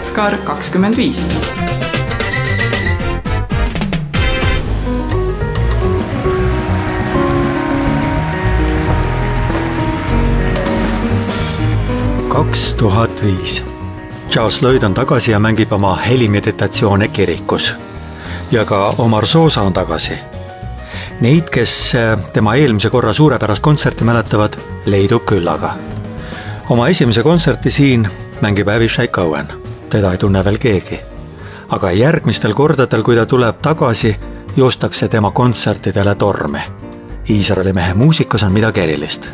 Jatskar 25. Charles Lloyd on tagasi ja mängib oma helimeditatsioone kirikus. Ja ka Omar Sosa on tagasi. Neid, kes tema eelmise korra suurepärast kontserti mäletavad, leidub küllaga. Oma esimese kontserti siin mängib Avishai Cohen. Teda ei tunne veel keegi. Aga järgmistel kordadel, kui ta tuleb tagasi, joostakse tema kontsertidele tormi. Iisraeli mehe muusikas on midagi erilist.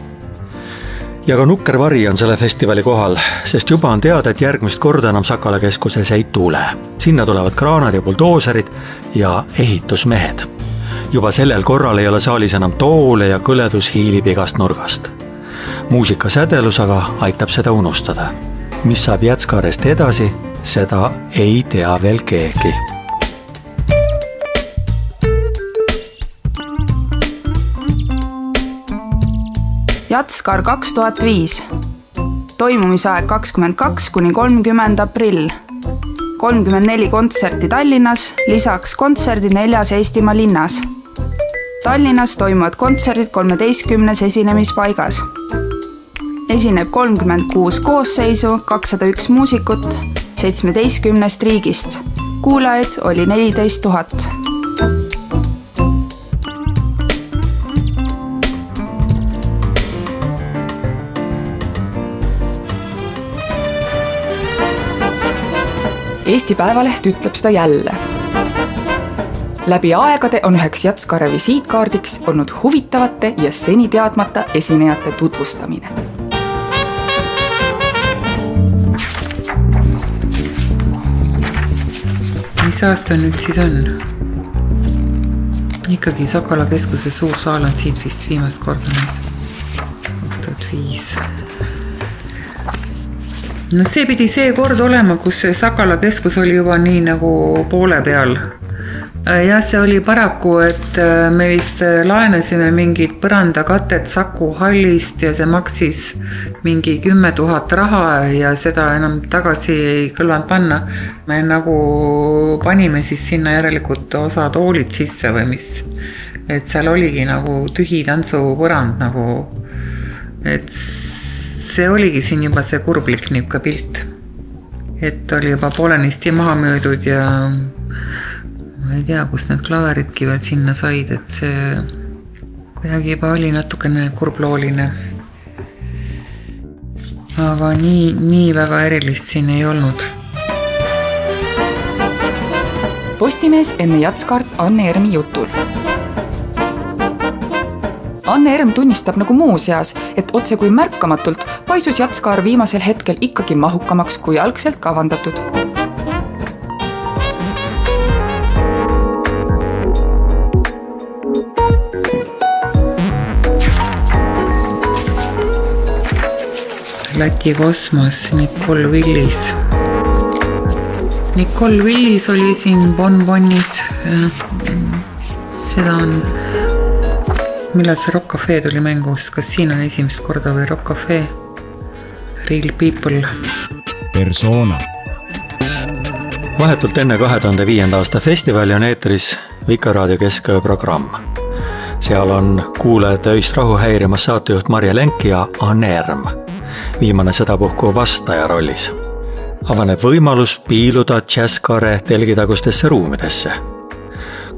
Ja ka Nukker Vari on selle festivali kohal, sest juba on teada, et järgmist korda enam Sakala keskuses ei tule. Sinna tulevad kraanad ja buldooserid ja ehitusmehed. Juba sellel korral ei ole saalis enam toole ja kõledus hiilib igast nurgast. Muusika sädelus aga aitab seda unustada. Mis saab Jatskarest edasi, seda ei tea veel keegi. Jatskar 2005. Toimumisaeg 22 kuni 30 aprill. 34 kontserti Tallinnas, lisaks kontserdid 4 Eestimaa linnas. Tallinnas toimuvad kontserdid 13 esinemispaigas. Esineb 36 koosseisu, 201 muusikut, 17 riigist. Kuulajaid oli 14 000. Eesti Päevaleht ütleb seda jälle. Läbi aegade on üheks Jatskare visiitkaardiks olnud huvitavate ja seni teadmata esinejate tutvustamine. Mis aasta nüüd siis on? Ikkagi Sakala keskuse suur saal on siit vist viimast korda nüüd. 2005. No see pidi see kord olema, kus see Sakala keskus oli juba nii nagu poole peal. Ja see oli paraku, et me vist laenasime mingid põrandakatet Saku hallist ja see maksis mingi 10 000 raha ja seda enam tagasi ei kõlvanud panna. Me nagu panime siis sinna järelikult osa toolid sisse või mis. Et seal oligi nagu tühi tantsupõrand nagu, et see oligi siin juba see kurblik niuke pilt. Et oli juba poolenisti maha möödud ja ma ei tea, kus need klaveridki veel sinna said, et see kuidagi juba oli natukene kurblooline. Aga nii väga erilist siin ei olnud. Postimees enne Jatskart Anne Ermi jutul. Anne Erm tunnistab nagu muuseas, et otse kui märkamatult paisus Jatskar viimasel hetkel ikkagi mahukamaks kui algselt kavandatud. Läti kosmos, Nicole Willis. Nicole Willis oli siin Bonbonis. Seda on... Millal see Rock Cafe tuli mängus? Kas siin on esimest korda või Rock Cafe? Real People. Persona. Vahetult enne 2005. aasta festivali on eetris Vikerraadio kesköö programm. Seal on kuulajate öist rahu häirimas saatejuht Marje Lenk ja Anne Erm. Viimane sedapuhku vastaja rollis. Avaneb võimalus piiluda Jatskare telgitagustesse ruumidesse.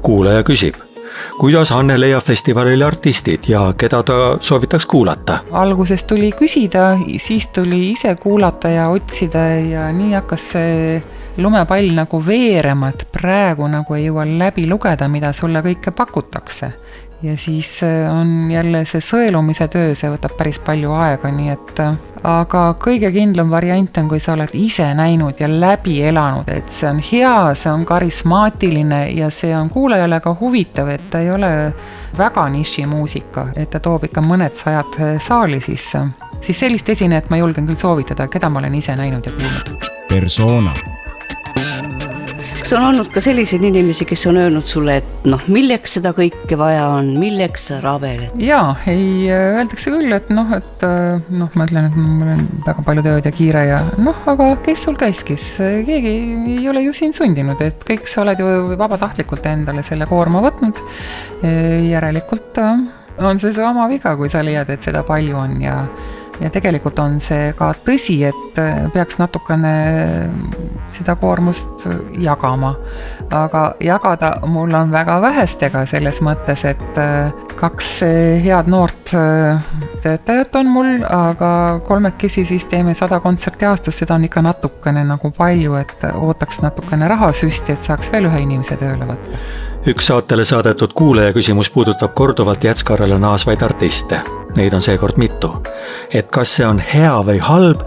Kuulaja küsib, kuidas Anne leiab festivalile artistid ja keda ta soovitaks kuulata? Alguses tuli küsida, siis tuli ise kuulata ja otsida ja nii hakkas see lumepall nagu veerema, et praegu nagu ei jõua läbi lugeda, mida sulle kõike pakutakse. Ja siis on jälle see sõelumise töö, see võtab päris palju aega, nii et aga kõige kindlam variant on, kui sa oled ise näinud ja läbi elanud, et see on hea, see on karismaatiline ja see on kuulajale ka huvitav, et ta ei ole väga niši muusika, et ta toob ikka mõned sajad saali sisse. Siis sellist esinejat ma julgen küll soovitada, keda ma olen ise näinud ja kuulnud. Persona. kas on olnud ka selliseid inimesi, kes on öelnud sulle, et milleks seda kõike vaja on, milleks sa rabeled? Jaa, öeldakse küll, et ma ütlen, et mul on väga palju tööd ja kiire ja aga kes sul käiskis? Keegi ei ole ju siin sundinud, et kõik sa oled ju vabatahtlikult endale selle koorma võtnud. Järelikult on see su oma viga, kui sa leiad, et seda palju on ja tegelikult on see ka tõsi, et peaks natukene seda koormust jagama. Aga jagada mul on väga vähestega selles mõttes, et 2 head noort töötajat on mul, aga 3 siis teeme 100 kontserti aastas, seda on ikka natukene nagu palju, et ootaks natukene rahasüsti, et saaks veel ühe inimese tööle võtta. Üks saatele saadetud kuulaja küsimus puudutab korduvalt Jätskarele naasvaid artiste. Neid on seekord mitu. Et kas see on hea või halb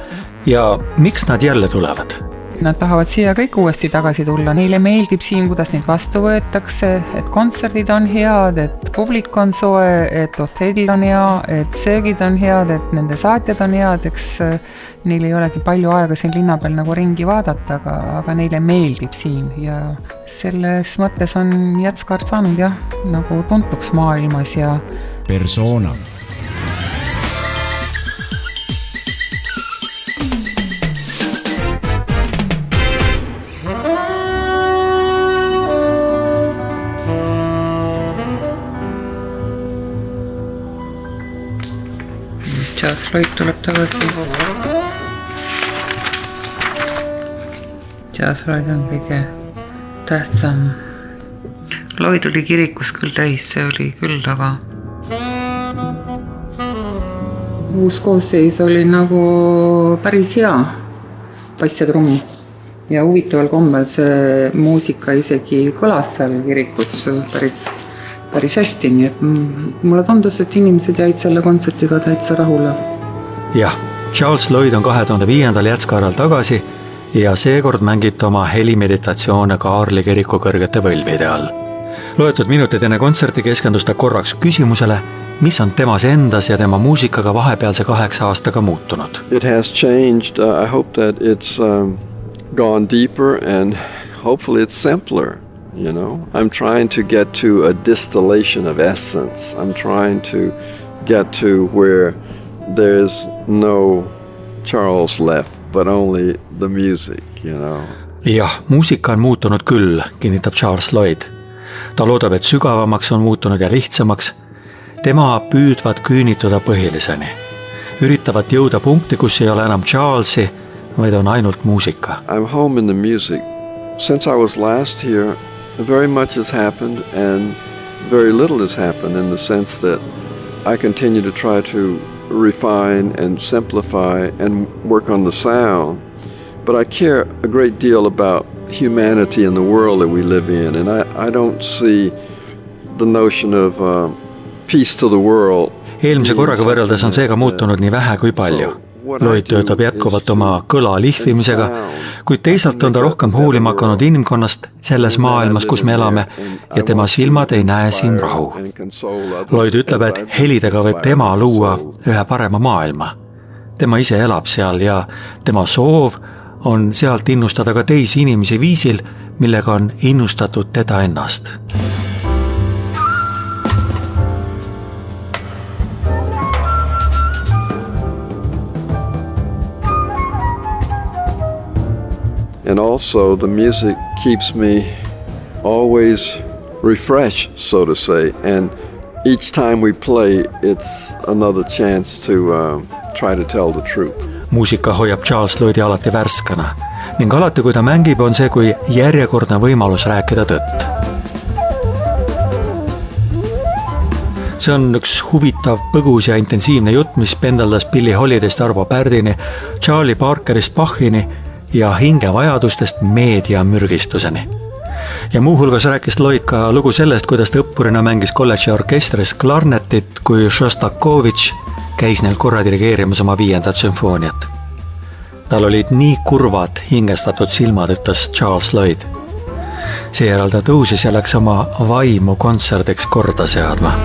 ja miks nad jälle tulevad? Nad tahavad siia kõik uuesti tagasi tulla, neile meeldib siin, kuidas neid vastu võetakse, et kontserdid on head, et publik on soe, et hotell on hea, et söögid on head, et nende saatjad on head, eks neil ei olegi palju aega siin linna peal nagu ringi vaadata, aga neile meeldib siin ja selles mõttes on Jätskar saanud nagu tuntuks maailmas ja Persona. Charles Lloyd tuleb tagasi. Charles Lloyd on kõige tähtsam. Lloyd oli kirikus küll täis, see oli küll, aga uus koosseis oli nagu päris hea bass ja trumm. Ja huvitaval kombel see muusika isegi kõlas seal kirikus päris hästi, nii et mulle tundus, et inimesed jäid selle kontsertiga täitsa rahule. Jah, Charles Lloyd on 2005. Jätskarel tagasi ja seekord mängib ta oma helimeditatsioone Kaarli kiriku kõrgete võlvide all. Loetud minutid enne kontserti keskendus ta korraks küsimusele, mis on temas endas ja tema muusikaga vahepealse 8 aastaga muutunud. It has changed. I hope that it's gone deeper and hopefully it's simpler. You know, I'm trying to get to a distillation of essence. I'm trying to get to where there's no Charles left, but only the music, you know. Jah, muusika on muutunud küll, kinnitab Charles Lloyd. Ta loodab, et sügavamaks on muutunud ja lihtsamaks. Tema püüdvad küünituda põhiliseni. Üritavad jõuda punkti, kus ei ole enam Charlesi, vaid on ainult muusika. I'm home in the music. Since I was last here, very much has happened and very little has happened in the sense that I continue to try to refine and simplify and work on the sound. But I care a great deal about humanity in the world that we live in. And I don't see the notion of peace to the world. Eelmise korraga võrreldes on seega muutunud nii vähe kui palju. Lloyd töötab jätkuvalt oma kõla lihvimisega, kuid teisalt on ta rohkem hoolima hakanud inimkonnast selles maailmas, kus me elame, ja tema silmad ei näe siin rahu. Lloyd ütleb, et helidega võib tema luua ühe parema maailma. Tema ise elab seal ja tema soov on sealt innustada ka teisi inimesi viisil, millega on innustatud teda ennast. And also the music keeps me always refreshed, so to say. And each time we play, it's another chance to try to tell the truth. Muusika hoiab Charles Lloydi alati värskana ning alati, kui ta mängib, on see kui järjekordne võimalus rääkida tõtt. See on üks huvitav, põgus ja intensiivne jutt, mis pendeldas Billie Holidayst Arvo Pärdini, Charlie Parkerist Bachini ja hingevajadustest meediamürgistuseni. Ja muuhulgas rääkis Lloyd ka lugu sellest, kuidas ta õppurina mängis kolledži orkestris klarnetit, kui Šostakovitš käis neil korra dirigeerimas oma 5. sümfooniat. Tal olid nii kurvad, hingestatud silmad, ütles Charles Lloyd. Seejärel ta tõusis ja läks oma vaimu kontserdiks korda seadma.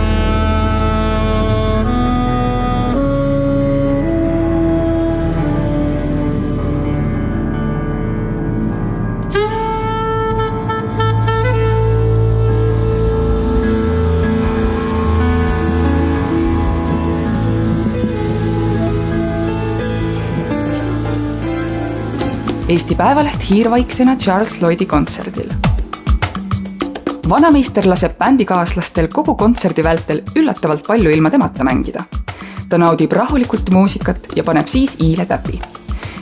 Eesti Päevaleht hiirvaiksena Charles Lloydi kontserdil. Vanameister laseb bändikaaslastel kogu kontserdi vältel üllatavalt palju ilma temata mängida. Ta naudib rahulikult muusikat ja paneb siis iile täpi.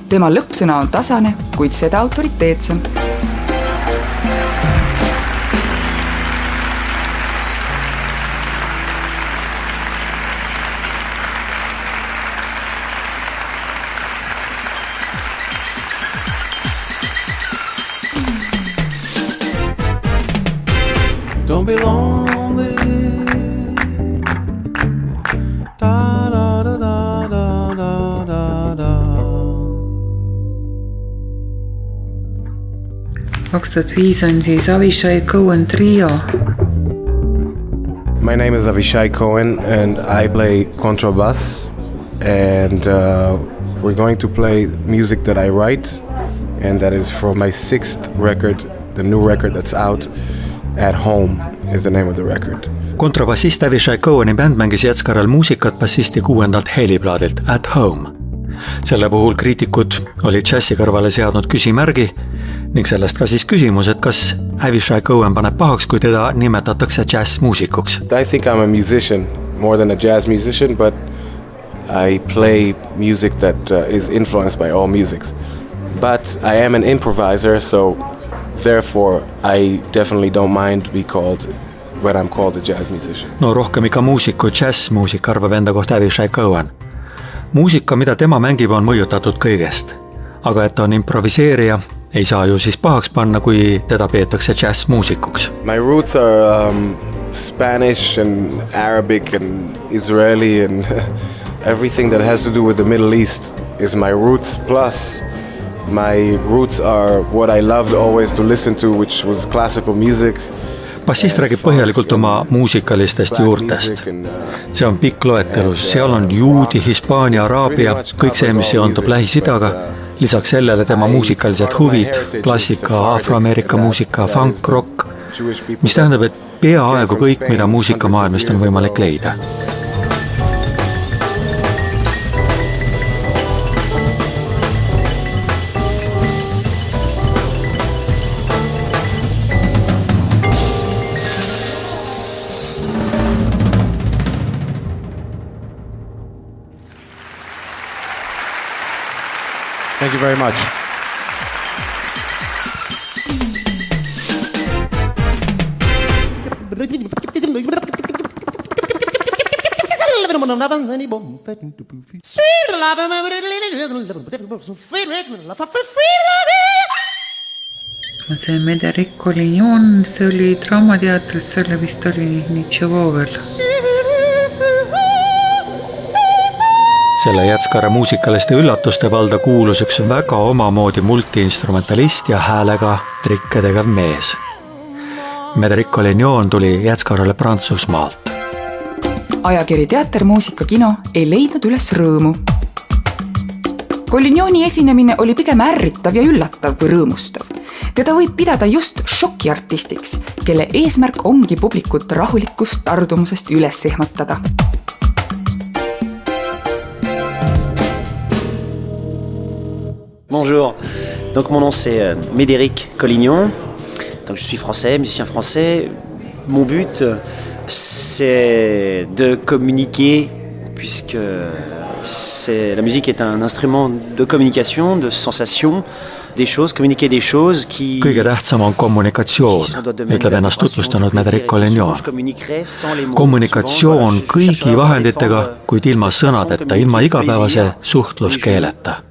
Tema lõppsõna on tasane, kuid seda autoriteetsem. Don't be lonely. Da da da da da da da da. 2005 on siis Avishai Cohen trio. My name is Avishai Cohen and I play contrabass and we're going to play music that I write and that is from my 6th record, the new record that's out. At Home is the name of the record. Kontrabassist Avishai Coheni bänd mängis Jatskaral muusikat bassisti 6. heliplaadilt At Home. Selle puhul kriitikud olid džässi kõrvale seadnud küsimärgi ning sellest ka siis küsimus, et kas Avishai Cohen paneb pahaks, kui teda nimetatakse džässmuusikuks. I think I'm a musician more than a jazz musician, but I play music that is influenced by all musics. But I am an improviser, so therefore I definitely don't mind to be called when I'm called a jazz musician. No rohkem ikka muusiku džässmuusik, arvab enda kohta Avishai Cohen. Muusika, mida tema mängib, on mõjutatud kõigest. Aga et on improviseerija, ei saa ju siis pahaks panna, kui teda peetakse džässmuusikuks. My roots are Spanish and Arabic and Israeli and everything that has to do with the Middle East is my roots. Plus my roots are what I loved always to listen to, which was classical music. Bassist räägib põhjalikult oma muusikalistest juurtest. See on pikk loetelu, seal on juudi, hispaania, araabia, kõik see, mis seondub Lähis-Idaga. Lisaks sellele tema muusikalised huvid, klassika, afroameerika muusika, funk, rock, mis tähendab, et peaaegu kõik, mida muusikamaailmast on võimalik leida. Thank you very much. See Médéric Collignon, see oli Draamateatris, selle vist oli Nitševo veel. Selle Jatskara muusikaliste üllatuste valda kuulus üks väga omamoodi multiinstrumentalist ja häälega trikke tegev mees. Médéric Collignon tuli Jatskarale Prantsusmaalt. Ajakiri Teatermuusika kino ei leidnud üles rõõmu. Collignoni esinemine oli pigem ärritav ja üllatav kui rõõmustav. Teda võib pidada just šokiartistiks, kelle eesmärk ongi publikut rahulikust tardumusest üles ehmatada. Bonjour, donc mon nom c'est Médéric Collignon, donc je suis français, musicien français. Mon but c'est de communiquer puisque la musique est un instrument de communication, de sensation, des choses, communiquer des choses qui... Kõige tähtsam on kommunikatsioon, ütleb ennast tutvustanud Médéric Collignon. Kommunikatsioon kõigi vahenditega, kuid ilma sõnadeta, ilma igapäevase suhtluskeeleta.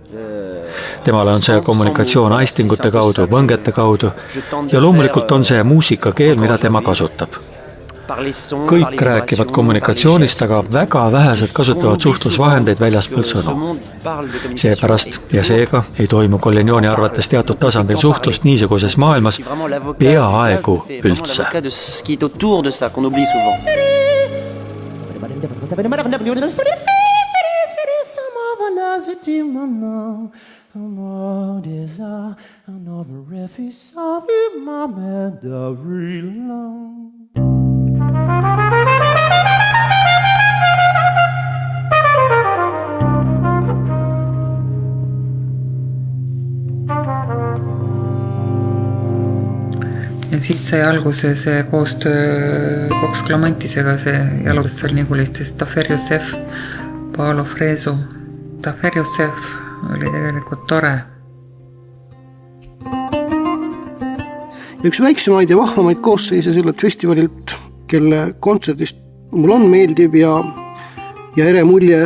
Temale on see kommunikatsioon aistingute kaudu, võngete kaudu ja loomulikult on see muusikakeel, mida tema kasutab. Kõik rääkivad kommunikatsioonist, aga väga vähesed kasutavad suhtlusvahendeid väljaspool sõnu. Seepärast ja seega ei toimu Collignoni arvates teatud tasandil suhtlust niisuguses maailmas peaaegu üldse. ja siit sai alguse see koostöö Vox Clamantisega, see jalutas seal Nigulistes Tafer Youssef, Paolo Fresu. Tafer Youssef oli tegelikult tore. Üks väiksemaid ja vahvamaid koosseise sellelt festivalilt, kelle kontserdist mul on meeldib ja ere mulje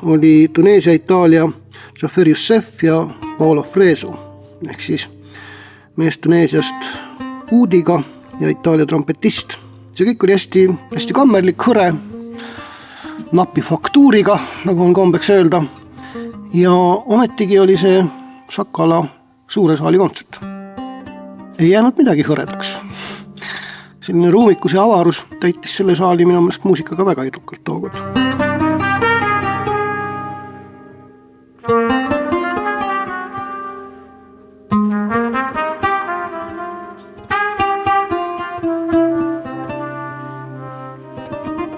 oli Tuneesia, Itaalia, Tafer Youssef ja Paolo Fresu, ehk siis mees Tuneesiast uudiga ja Itaalia trompetist. See kõik oli hästi kammerlik, hõre, napi faktuuriga, nagu on kombeks öelda. Ja ometigi oli see Sakala suure saali kontsert. Ei jäänud midagi hõredaks. Selline ruumikus ja avarus täitis selle saali minu meelest muusikaga väga edukalt tookord.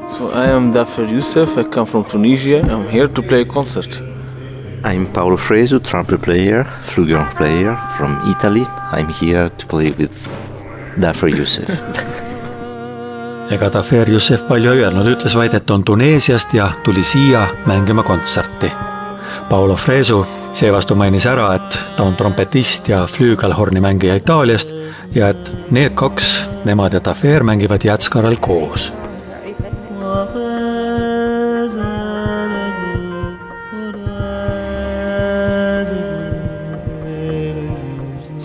So I am Tafer Youssef, I come from Tunisia. I'm here to play a concert. I'm Paolo Fresu, trumpet player, flugelhorn player from Italy. I'm here to play with Tafer Youssef. Ega Tafer Youssef palju ei öelnud, ütles vaid, et on Tuneesiast ja tuli siia mängima kontserti. Paolo Fresu seevastu mainis ära, et ta on trompetist ja flügelhorni mängija Itaaliast ja et need kaks, nemad ja Tafer mängivad Jätskaral koos.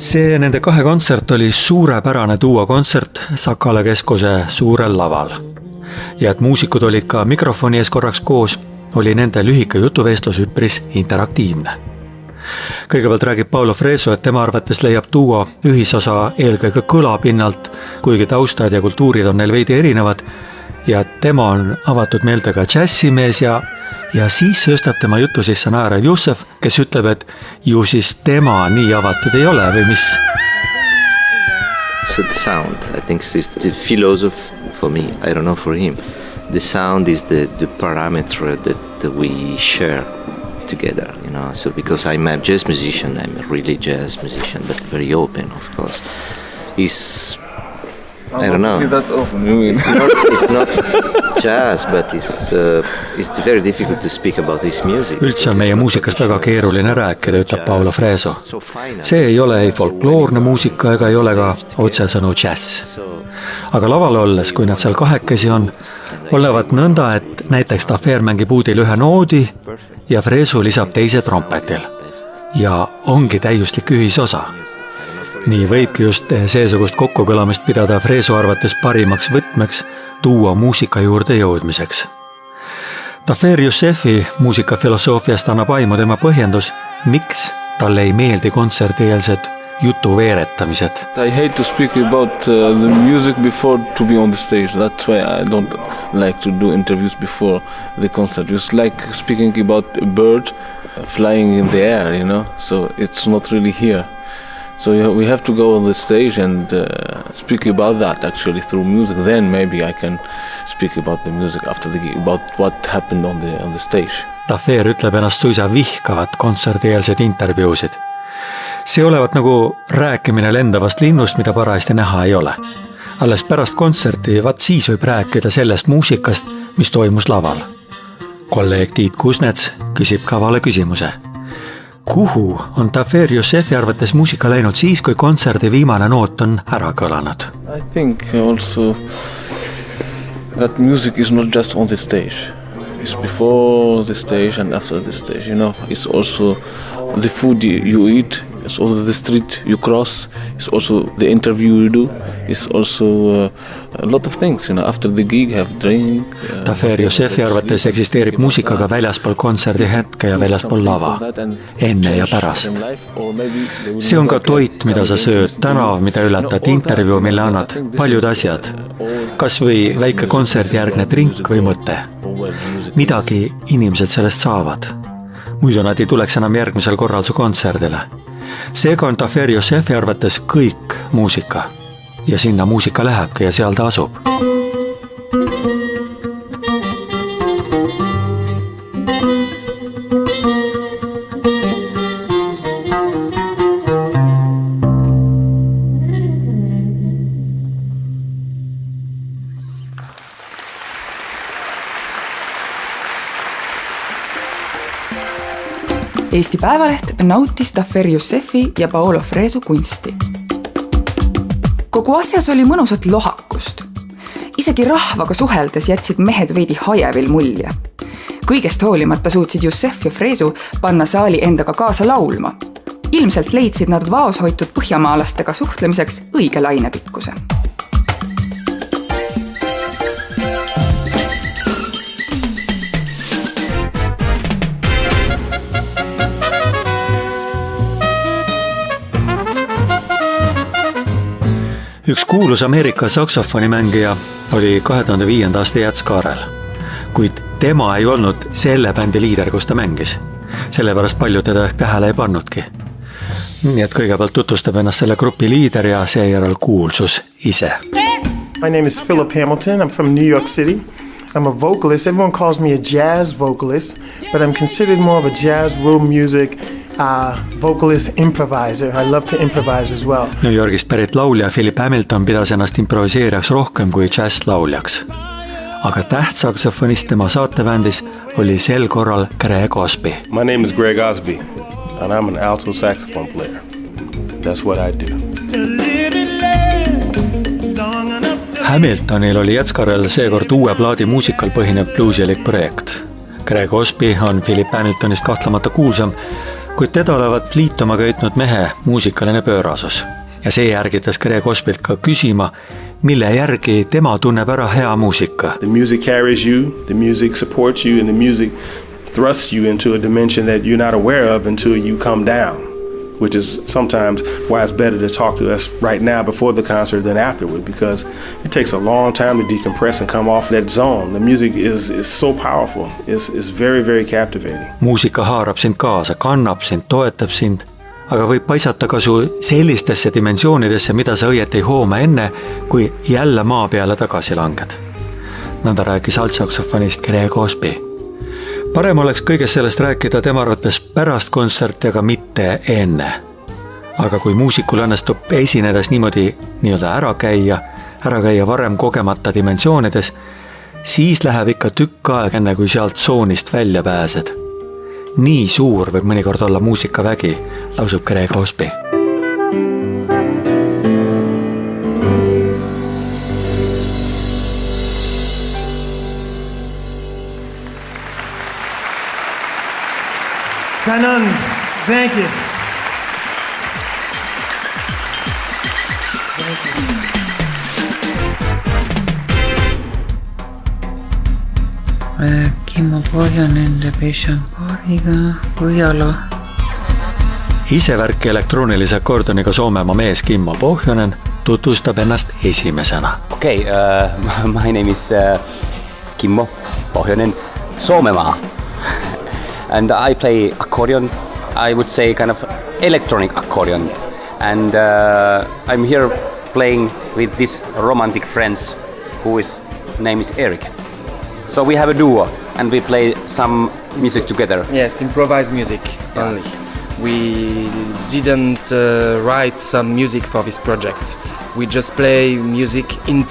See nende kahe kontsert oli suurepärane duokontsert Sakala keskuse suurel laval. Ja et muusikud olid ka mikrofoni ees korraks koos, oli nende lühike jutuvestlus üpris interaktiivne. Kõigepealt räägib Paolo Fresu, et tema arvates leiab duo ühisosa eelkõige kõlapinnalt, kuigi taustad ja kultuurid on neil veidi erinevad, ja tema on avatud meeltega džässimees ja siis sööstab tema jutu sisse naerev Youssef, kes ütleb, et ju siis tema nii avatud ei ole või mis? So the sound, I think it's the philosophy for me, I don't know for him. The sound is the parameter that we share together, you know. So because I'm a jazz musician, I'm a really jazz musician, but very open, of course. I don't know. That open. It's not jazz, but it's very difficult to speak about this music. Üldse on meie muusikast väga keeruline rääkida, ütleb Paolo Fresu. See ei ole ei folkloorne muusika ega ei ole ka otsesõnu jazz. Aga laval olles, kui nad seal kahekesi on, olevat nõnda, et näiteks Tafer mängib uudil ühe noodi ja Fresu lisab teise trompetil. Ja ongi täiuslik ühisosa. Nii võibki just seesugust kokkukõlamist pidada Fresu arvates parimaks võtmeks tuua muusika juurde jõudmiseks. Tafer Youssefi muusikafilosoofiast annab aimu tema põhjendus, miks talle ei meeldi kontserdieelsed jutu veeretamised. I hate to speak about the music before to be on the stage. That's why I don't like to do interviews before the concert. It's like speaking about a bird flying in the air, you know, so it's not really here. So we have to go on the stage and speak about that actually through music. Then maybe I can speak about the music after the gig, about what happened on the stage. Tafer ütleb ennast suisa vihkavat kontserdieelseid intervjuusid. See olevat nagu rääkimine lendavast linnust, mida parajasti näha ei ole. Alles pärast kontserti, vaat siis võib rääkida sellest muusikast, mis toimus laval. Kolleeg Tiit Kusnets küsib kavale küsimuse. Kuhu on Tafer Youssefi arvates muusika läinud siis, kui kontserdi viimane noot on ära kõlanud? I think also that music is not just on the stage. It's before the stage and after the stage, you know. It's also the food you eat. It's also the street you cross. It's also the interview you do. It's also a lot of things, you know. After the gig, have drink. Tafer Youssefi arvates eksisteerib muusikaga väljaspool kontserdi hetke ja väljaspool lava, enne ja pärast. See on ka toit, mida sa sööd, tänav, mida ületad, intervjuu, mille annad, paljud asjad. Kas või väike kontserdijärgne drink või mõte. Midagi inimesed sellest saavad. Muidu nad ei tuleks enam järgmisel korral su kontserdile. Seega on Tafer Youssefi arvates kõik muusika. Ja sinna muusika lähebki ja seal ta asub. Eesti Päevaleht nautis Tafer Yousefi ja Paolo Fresu kunsti. Kogu asjas oli mõnusat lohakust. Isegi rahvaga suheldes jätsid mehed veidi hajevil mulje. Kõigest hoolimata suutsid Youssef ja Fresu panna saali endaga kaasa laulma. Ilmselt leidsid nad vaos hoitud põhjamaalastega suhtlemiseks õige lainepikkuse. Üks kuulus Ameerika saksofonimängija oli 2005. aasta Jätskaarel, kuid tema ei olnud selle bändi liider, kus ta mängis. Sellepärast palju teda ehk tähele ei pannudki. Nii et kõigepealt tutvustab ennast selle grupi liider ja seejärel kuulsus ise. My name is Philip Hamilton. I'm from New York City. I'm a vocalist. Everyone calls me a jazz vocalist, but I'm considered more of a jazz, world music vocalist, improviser. I love to improvise as well. New Yorgist pärit laulja Philip Hamilton pidas ennast improviseerijaks rohkem kui jazz-lauljaks. Aga tähtsaksofonist tema saatebändis oli sel korral Greg Osby. My name is Greg Osby and I'm an alto saxophone player. That's what I do. Hamiltonil oli Jätskarel seekord uue plaadi muusikal põhinev bluusilik projekt. Greg Osby on Philip Hamiltonist kahtlemata kuulsam, kuid teda olevat liituma köitnud mehe muusikaline pöörasus. Ja see järgitas Greg Osbylt ka küsima, mille järgi tema tunneb ära hea muusika. The music carries you, the music supports you, and the music thrusts you into a dimension that you're not aware of until you come down, which is sometimes why it's better to talk to us right now before the concert than afterward, because it takes a long time to decompress and come off that zone. The music is so powerful. It's very, very captivating. Muusika haarab sind kaasa, kannab sind, toetab sind, aga võib paisata ka su sellistesse dimensioonidesse, mida sa õieti ei hooma enne, kui jälle maa peale tagasi langed. Nõnda rääkis altsaksofonist Greg Osby. Parem oleks kõigest sellest rääkida tema arvates pärast kontserti, aga mitte enne. Aga kui muusikul õnnestub esinedes niimoodi nii-öelda ära käia varem kogemata dimensioonides, siis läheb ikka tükk aeg enne, kui sealt tsoonist välja pääsed. Nii suur võib mõnikord olla muusikavägi, lausub Greg Osby. Tanan, thank you. Kimmo Pohjonen teeb Eshambaariga Põhjala. Isevärki elektroonilise akordoniga Soomemaa mees Kimmo Pohjonen tutvustab ennast esimesena. Okay, my name is Kimmo Pohjonen, Soomemaa. And I play accordion, I would say kind of electronic accordion. And I'm here playing with this romantic friends whose name is Erik. So we have a duo and we play some music together. Yes, improvised music only. We didn't write some music for this project. We just play music in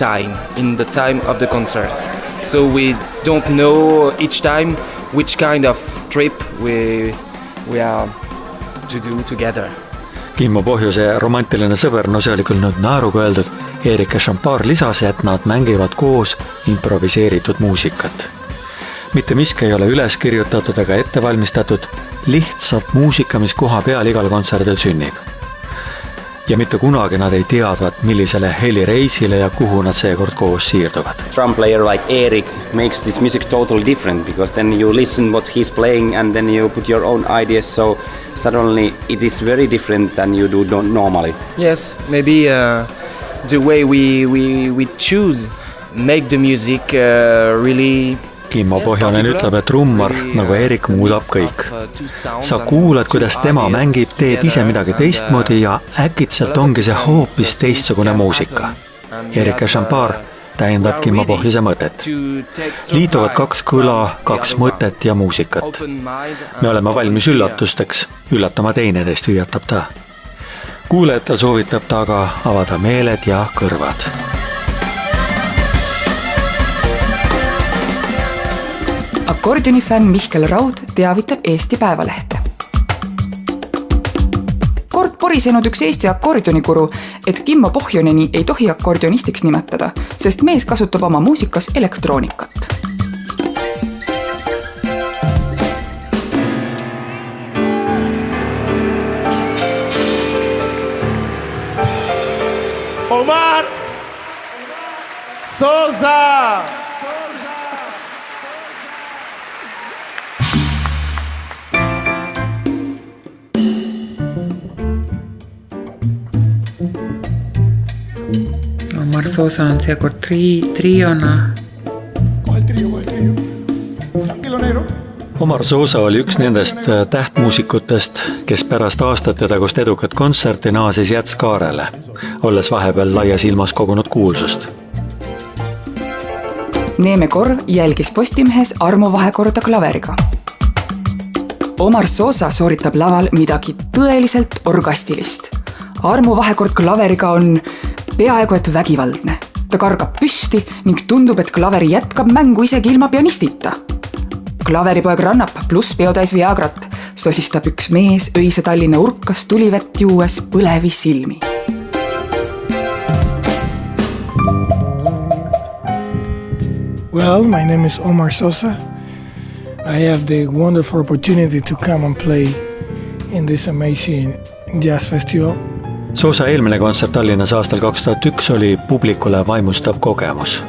the time of the concert. So we don't know each time which kind of trip we are to do together. Kimmo Pohjuse romantiline sõber, no see oli küll nüüd naeruga öeldud, Erik Eshambaar lisas, et nad mängivad koos improviseeritud muusikat. Mitte miski ei ole üles kirjutatud ega ette valmistatud, lihtsalt muusika, mis koha peal igal kontserdil sünnib. Ja mitte kunagi nad ei teadvat, millisele helireisile ja kuhu nad seekord koos siirduvad. Drum player like Erik makes this music totally different because then you listen what he's playing and then you put your own ideas, so suddenly it is very different than you do normally. Yes, maybe the way we choose make the music really. Kimmo Pohjonen ütleb, et trummar nagu Erik muudab kõik. Sa kuulad, kuidas tema mängib, teed ise midagi teistmoodi ja äkitselt ongi see hoopis teistsugune muusika. Erik Eshambaar täiendab Kimmo Pohjuse mõtet. Liituvad kaks kõla, kaks mõtet ja muusikat. Me oleme valmis üllatusteks, üllatama teineteist, hüüatab ta. Kuulajatel soovitab ta aga avada meeled ja kõrvad. Akordionifänn Mihkel Raud teavitab Eesti Päevalehte. korisenud üks Eesti akordionikuru, et Kimmo Pohjoneni ei tohi akordionistiks nimetada, sest mees kasutab oma muusikas elektroonikat. Omar Sosa. Omar Sosa on seekord triona. Omar Sosa oli üks nendest tähtmuusikutest, kes pärast aastate tagust edukat kontserti naasis Jätskaarele, olles vahepeal laias ilmas kogunud kuulsust. Neeme Korv jälgis Postimehes Armo Vahekorda klaveriga. Omar Sosa sooritab laval midagi tõeliselt orgastilist. Armo Vahekord klaveriga on peaaegu et vägivaldne. Ta kargab püsti ning tundub, et klaveri jätkab mängu isegi ilma pianistita. Klaveripoeg rannab pluss peotäis Viagrat, sosistab üks mees öise Tallinna urkas tulivett juues põlevi silmi. Well, my name is Omar Sosa. I have the wonderful opportunity to come and play in this amazing jazz festival. Sosa eelmine kontsert Tallinnas aastal 2001 oli publikule vaimustav kogemus.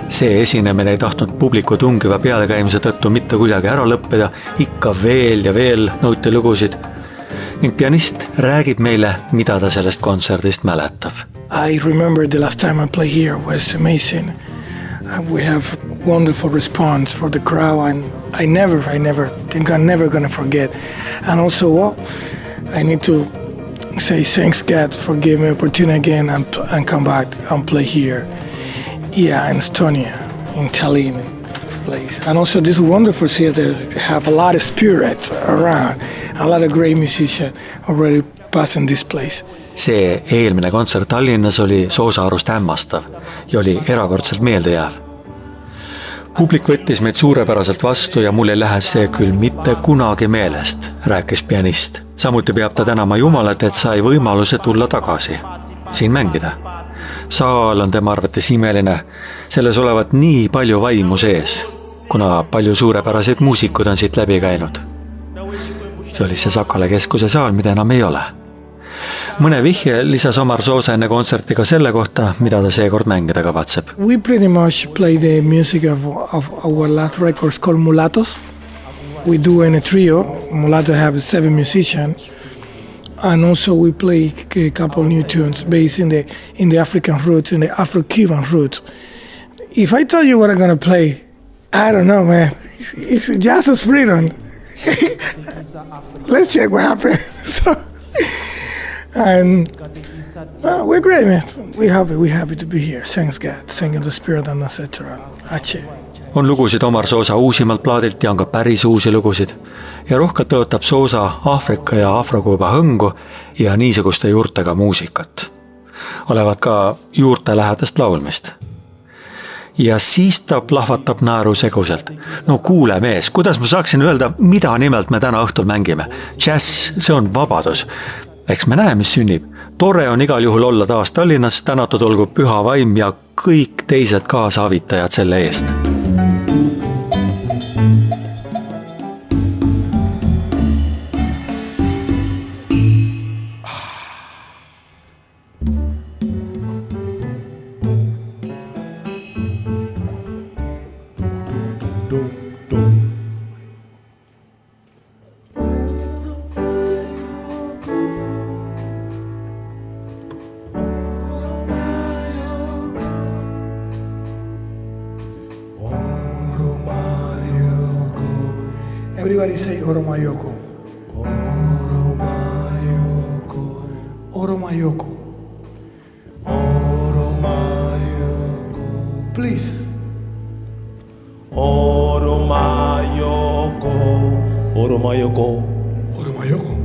See esinemine ei tahtnud publiku tungiva pealekäimise tõttu mitte kuidagi ära lõppeda, ikka veel ja veel nõuti lugusid. Ning pianist räägib meile, mida ta sellest kontserdist mäletab. I remember the last time I played here was amazing. We have wonderful response for the crowd and I'm never gonna forget. And also, I need to say thanks God for giving me opportunity again and come back and play here. Yeah, in Estonia, in Tallinn place. And also this wonderful theater have a lot of spirit around. A lot of great musicians already passing this place. See eelmine kontsert Tallinnas oli Soosa arust hämmastav ja oli erakordselt meeldejääv. Publik võttis meid suurepäraselt vastu ja mul ei lähe see küll mitte kunagi meelest, rääkis pianist. Samuti peab ta tänama Jumalat, et sai võimaluse tulla tagasi, siin mängida. Saal on tema arvates imeline, selles olevat nii palju vaimu sees, kuna palju suurepäraseid muusikud on siit läbi käinud. See oli see Sakala keskuse saal, mida enam ei ole. Mõne vihje lisas Omar Sosa enne kontserti ka selle kohta, mida ta seekord mängida kavatseb. We pretty much play the music of our last records called Mulatos. We do in a trio. Mulato have 7 musicians. And also we play a couple new tunes based in the African roots, in the Afro-Cuban roots. If I tell you what I'm going to play, I don't know, man. It's jazz is freedom. Let's check what happened. And we're great, man. We're happy to be here. Thanks God, thanking the spirit and etc. Ache. On lugusid Omar Sosa uusimalt plaadilt ja on ka päris uusi lugusid. Ja rohkelt tõotab Sosa Aafrika ja Afrokuuba hõngu ja niisuguste juurtega muusikat. Olevat ka juurte lähedast laulmist. Ja siis ta plahvatab naeru seguselt. No kuule mees, kuidas ma saaksin öelda, mida nimelt me täna õhtul mängime? Jazz, see on vabadus. Eks me näe, mis sünnib. Tore on igal juhul olla taas Tallinnas, tänatud olgu Püha Vaim ja kõik teised kaasavitajad selle eest. Everybody say Oromayoko. Oromayoko. Oromayoko. Oromayoko. Please. Oromayoko. Oromayoko. Oromayoko.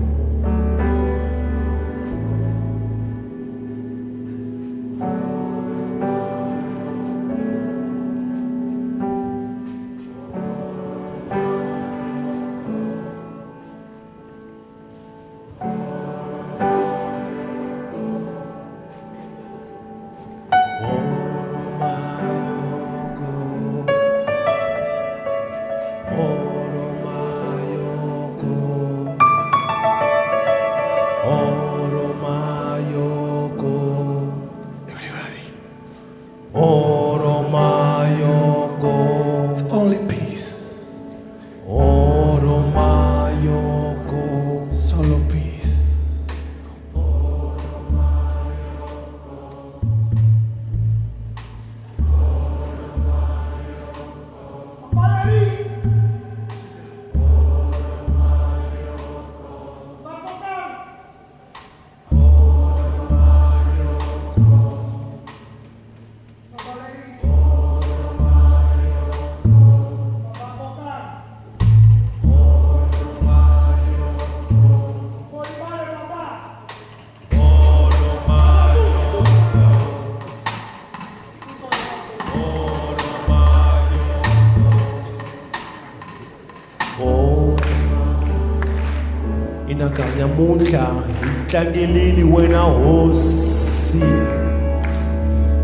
Namuntlha hitlangeleli wena hosi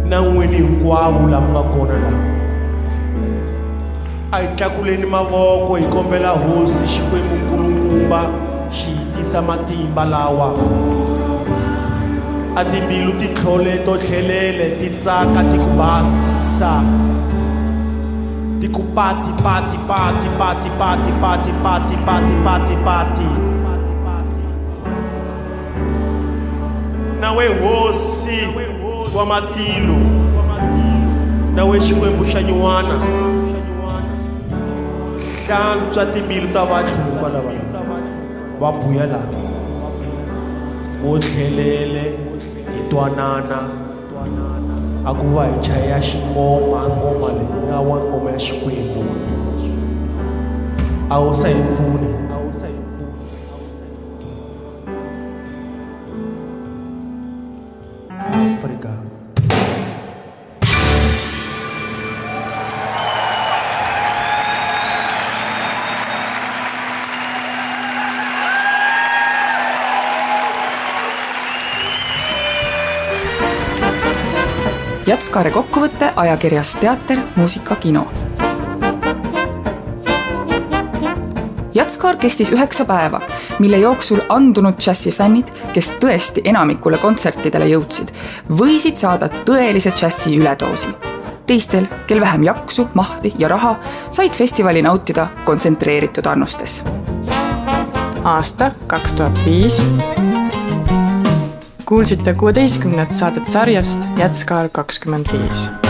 na n'wini hinkwavo lama nga kona la a hi tlakuleni mavoko hi kombela hosi Xikwembu-Nkulukumba xi hitisa matimba lawa a timbilu ti tlhole to tlhelele ti tsaka ti ku basa ti ku pati pati pati pati pati pati pati pati pati pati nawe hosi wa matilo nawe Xikwembu xa nyuwana hlantswa timbilu ta vatluka lava va buya lava vo tlhelele hi twanana a ku va hi chaya xingoma ngoma leyi nga wa ngoma ya Xikwembu a hosa hi pfuni Afrika. Jatskaare kokkuvõtte ajakirjast Teater, muusika, kino. Jatskaar kestis 9 päeva, mille jooksul andunud džässifännid, kes tõesti enamikule kontsertidele jõudsid, võisid saada tõelise džässi üledoosi. Teistel, kel vähem jaksu, mahti ja raha, said festivali nautida kontsentreeritud annustes. Aasta 2005. Kuulsite 16. saadet sarjast Jatskaar 25.